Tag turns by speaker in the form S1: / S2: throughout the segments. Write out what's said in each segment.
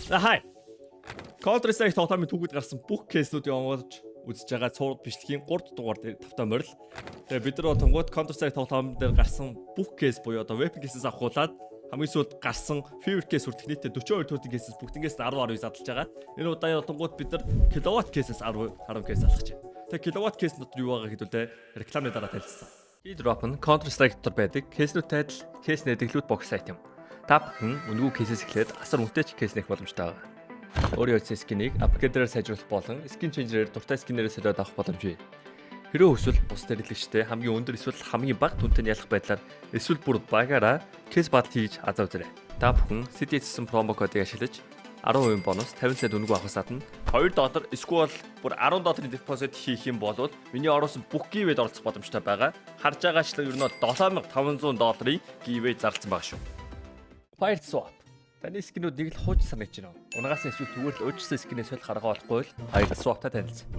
S1: Хай. Counter-Strike тоглоомын түүхэд гарсан бүх кейснүүдийг онгоолж үзэж байгаа цуврал бичлэгийн 3 дугаар дээр тавтай морил. Тэгээ бид нар тунгууд Counter-Strike тоглоом дээр гарсан бүх кейс буюу одоо weapon кейсээс авахуулаад хамгийн сүүлд гарсан favorite кейс хүртэх нийтдээ 42 төрлийн кейсээс бүгднгээс 10 задлж байгаа. Энэ удаа тунгууд бид нар kilowatt кейсээс 10 кейс залгаж байна. Тэгээ kilowatt кейс дотор юу байгаа гэдүүлээ рекламын дараа танилцсан. Drop нь Counter-Strike дотор байдаг кейснүүдтэй адил кейс нэдэглүүд бокс сайт юм. Та бүхэн үнэгүй кейсээс эхлээд асар үнэтэй ч кейс нэх боломжтой байгаа. Өөрийн утасны скинийг апгрейдээр сайжруулах болон скин ченжерээр дуртай скинээрээ солиод авах боломжтой. Хэрвээ хүсвэл бус дэлгэцтэй хамгийн өндөр эсвэл хамгийн бага түнтэй ялах байдлаар эсвэл бүр багаараа кейс бат хийж азаа үзээрэй. Та бүхэн CDS промо кодыг ашиглаж 10% бонус 50 цент үнэгүй авахаас гадна $2 эсвэл бүр $10 депозит хийх юм бол миний оруулсан бүх гивэд оролцох боломжтой байгаа. Харж байгаачлан ер нь $7500 гивэ зарласан байгаа шүү. Fire swap. Таны скинүүд нэг л хууч санагдаж байна. Унгаас эсвэл зүгээр л өөрчлөсөн скинээс солих арга болохгүй л Fire swap-тай танилцсан.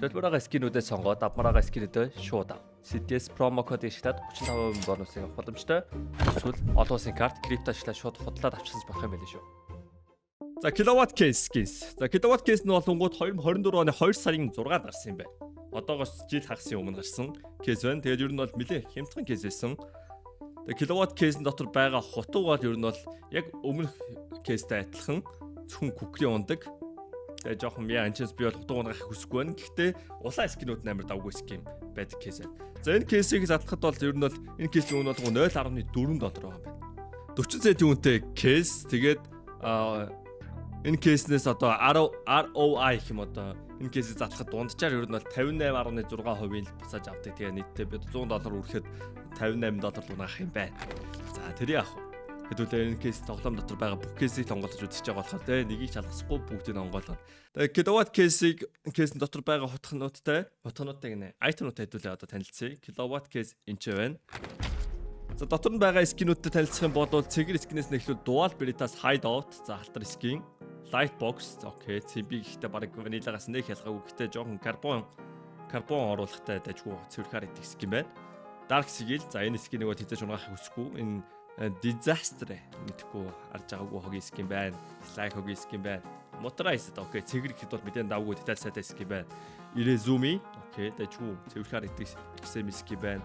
S1: Солбороо скинүүдээ сонгоод авмараа скинүүдээ шууд ав. CDS промо код ашиглаад 35% бонусыг авах боломжтой. Эсвэл олон улсын карт крипто ашиглаад шууд худлаад авчихсан болох юм байл шүү. За kilowatt case skins. За kilowatt case нь болонгууд 2024 оны 2 сарын 6-нд гарсан юм байна. Одоогоос жил хагасын өмнө гарсан кейс байна. Тэгээд ер нь бол нэлээд хямдхан кейс байсан. Тэгээд kilowatt case-н дотор байгаа хутуу бол ер нь бол яг өмнөх кейстэй адилхан зөвхөн кукри ундаг. Тэгээд жоохон яа анчаас би бол хутуу унгахыг хүсэхгүй байна. Гэхдээ улаан скинүүд нь амар давгүй скин байдаг кейс байна. За энэ кейсийг задлахад бол ер нь бол энэ кейсийн үнэ бол $0.4 байгаа юм байна. 40 центийн үнэтэй кейс. Тэгээд энэ кейснээс одоо ROI гэх юм одоо энэ кейсийг задлахад дунджаар ер нь бол 58.6%-ийг буцааж авдаг. Тэгээ нийтдээ бид $100 үргэхэд $58 унаах юм байна. За тэр яах вэ? Хэдүүлээ энэ кейс тоглоом дотор байгаа бүх кейсийг онгоолж үзэж байгаа болохоор тэ нэгийг шалгахгүй бүгдийг онгоолно. Тэгээ kilowatt кейсийн дотор байгаа хутгнуудтай гинэ айтемнуудтай хэдүүлээ одоо танилцъя. Kilowatt кейс энэ ч байна. За дотор нь байгаа скинүүдтэй танилцах юм бол цэгэр скинээс нэхлүүл dual veritas hideout за халтар скин Lightbox окей CB гэхдээ баг ванилагаас нэг ялгаагүй гэхдээ жоохон карбон оруулахтай дайггүй цэвэрхаар идэх скин байна. Dark Sigil за энэ скинийг бол хязгаарч унгахыг хүсэхгүй. Энэ Disaster мэдхгүй харж байгаагүй хогийн скин байна. Slack хогийн скин байна. Motorized окей цэгэр ихэд бол мэдэн давгүй деталь сайтай скин байна. Irezumi окей дайггүй цэвэрхаар идэх скин байна.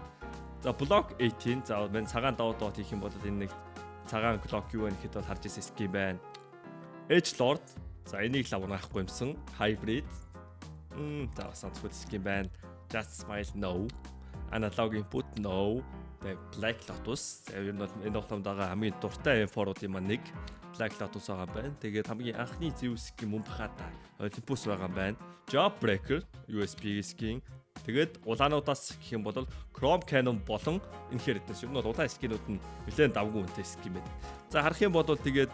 S1: За Block 18 за мен цагаан давуу хийх юм бол энэ нэг цагаан clock юу вэ гэхэд бол харж ирсэн скин байна. Edge Lord за энийг л аврахгүй юмсан hybrid за санцгүй скин байна. Just Smile no analog input no the Black Lotus ер нь энэ тоглоомд байгаа хамгийн дуртай M4-уудын маань нэг Black Lotus байгаа юм байна. Тэгээд хамгийн анхны зөв скин мөн бахата Olympus байгаа юм байна. Jawbreaker USB скин тэгээд улаануудаас гэх юм бол Chrome Cannon болон энэ хэрэгтээс ер нь улаан скинүүд нь нэлээд давгүй үнэтэй скин байна. За харах юм бол тэгээд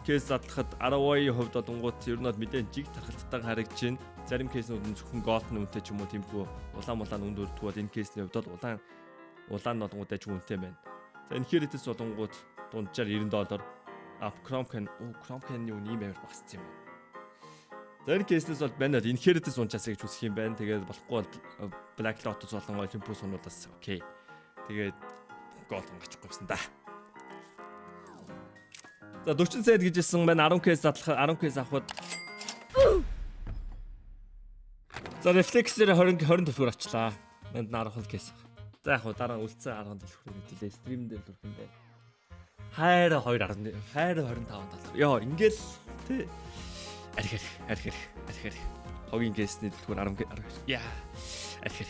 S1: кейс задлахад ROI-ийн хувьд олонгууд ер нь мэдэн жиг тархалттай харагдаж байна. Зарим кейснүүд нь зөвхөн голдны үнэтэй ч юм уу тиймгүй улаан үнд өртгөл энэ кейсний хувьд бол улаан олонгууд аж үнэтэй байна. За энэ хэрэгтээс олонгууд дунджаар $90 Chrome Cannon-ийн үн ийм амар багассан юм байна. За энэ кейснээс бол байна энэ хэрэгтээс унчаасаа гэж үсэх юм байна. Тэгээд болохгүй бол Black Lotus болон Olympus унуудаас окей. Тэгээд голд унгачихгүйсэн да. За 40 цент гэжсэн байна 10 кейс задлах 10 кейс авахд за reflex-ээр 20 төлхөр очлаа. Манд 10 кейс. За яг хуу дараа үлцэн 10 төлхөр хэвлээ стрим дээр төрх юм байна. Хайр 2.25 $. Йоо ингээл тий архир. Хогийн кейсний төлхөр 10 яа архир.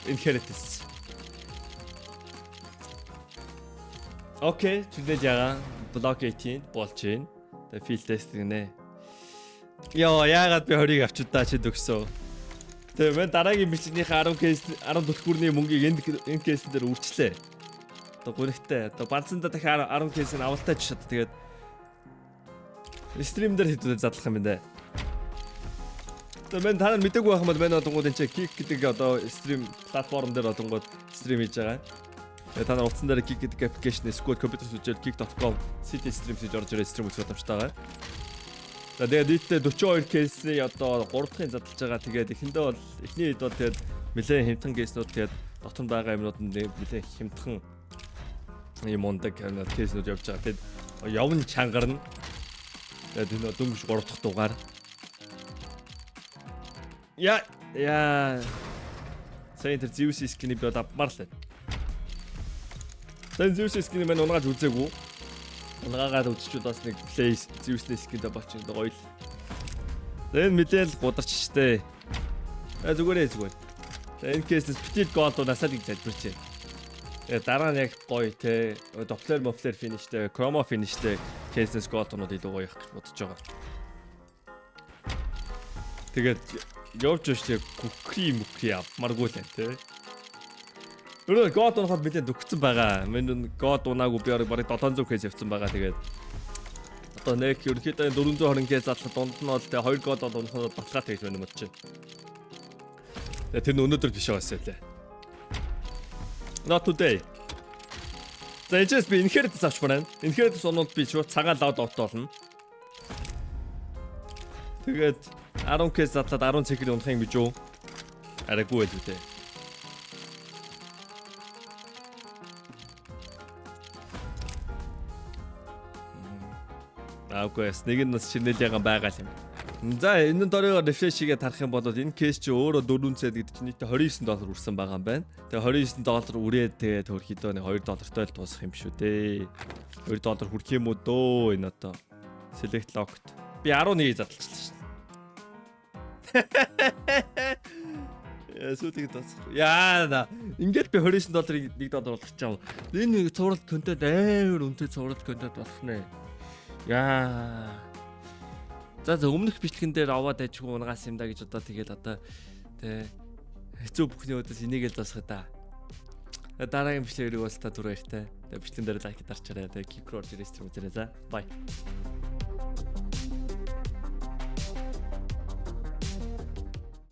S1: Inheritance. Окей, чүлээж яага. Block 18 болж байна. Тэгээ field testing нэ. Яа, яагаад би 20-ыг авчудаа чи дөгсөө. Тэгээ мен дараагийн бичлэгнийхээ 10 кейс 10 төлхүүрний мөнгийг энэ кейсэн дээр үрчлээ. Одоо гүрэгтэй. Одоо банцанда дахиад 10 кейсийг авалтаж шат. Тэгээд стрим дээр хэдүүлээ задлах юм байна. Тэгээ мен танаа мэдээгүй байх юм бол мен одонгууд энэ Kick гэдэг одоо стрим платформ дээр одонгууд стрим хийж байгаа. Та нар утсан дээр Kick гэдэг аппликейшн эсвэл компьютер сүлжээл kick.com city stream гэж орж ирээ стрим үзэх боломжтой байгаа. За тэгээд нийтдээ 42 кейсний одоо 3 дахын задлж байгаа. Тэгээд эхэндээ бол эхний хэд бол тэгээд нэлээд хямдхан кейснүүд тэгээд дотор байгаа юмнууд нь нэлээд хямдхан Ийм мундаг кейснүүд явж байгаа. Тэгэд явн чангарна. Тэгээд энэ дөнгөж 3 дахь дугаар. Яа. Сайн тэр Zeus скиний би авмаар л. Сайн Zeus скиний мань унгааж үзээгүй. Унгаагаад үзчихвэл бас нэг play Zeus-ний скиндэ болчих нь гоё л. Энэ мэдээлэл гударч штэ. Зүгээр. Энэ кейснес petit gold насаад их залбирч. Дараа нь яг гоё те. Doppler finishтэй, chroma finishтэй кейснес gold-нууд илүү гоё явах гэж бодож байгаа. Тэгээд явж штэ мөкри авмаргүй л те. Өөрөө gold унахад мэдээ дөгцсөн байгаа. Миний gold унаагүй би барыг 700 кейс явцсан байгаа. Тэгээд одоо нэг ерөнхийдөө 420 кейс задлах дунд нь бол те 2 gold унахад баталгаатай гэж байна юм бодож байна. Тэр нь өнөөдөр биш байгаасаа лээ. Not today. За энэчээс би inheritance авч байна. Inheritance онууд би шууд цагаан лавд олно. Тэгээд 10 кейс задлаад 10 цэхэр унах юм гэж юу? Арайгүй байл үү те. Агаас нэг нь бас шинэл ягаан байгаа юм. За энэ дөрөөр refresh-гээ тарах юм бол энэ кейс чи өөрөө 4 цэд гэдэг чинь нийтдээ $29 үрсэн байгаа юм байна. Тэгээ $29 үрээд тэгээд хөрхийдөө нэг $2-той л дуусах юм шүү дээ. $2 хүрх юм уу дөө энэ одоо. Select locked. Би 11 задлчихлаа шүү дээ. Сүүлийг тасах. Яа, ингээд би $29-ыг $1 болгох чам. Энэ цуврал контент амар үнэтэй цуврал контент болох нэ. Яа. За өмнөх бичлэгэн дээр аваад ажгүй унгаас юм да гэж одоо тэгээд одоо тэ хэцүү бүхний өдөөс энийг л засах да. Дараагийн бичлэгийг бас та түрүү ярьтай. Тэгээд бичлэгэн дээр лайк дарчаарай. Тэгээд Geek Roger stream үзээрэй за. Bye.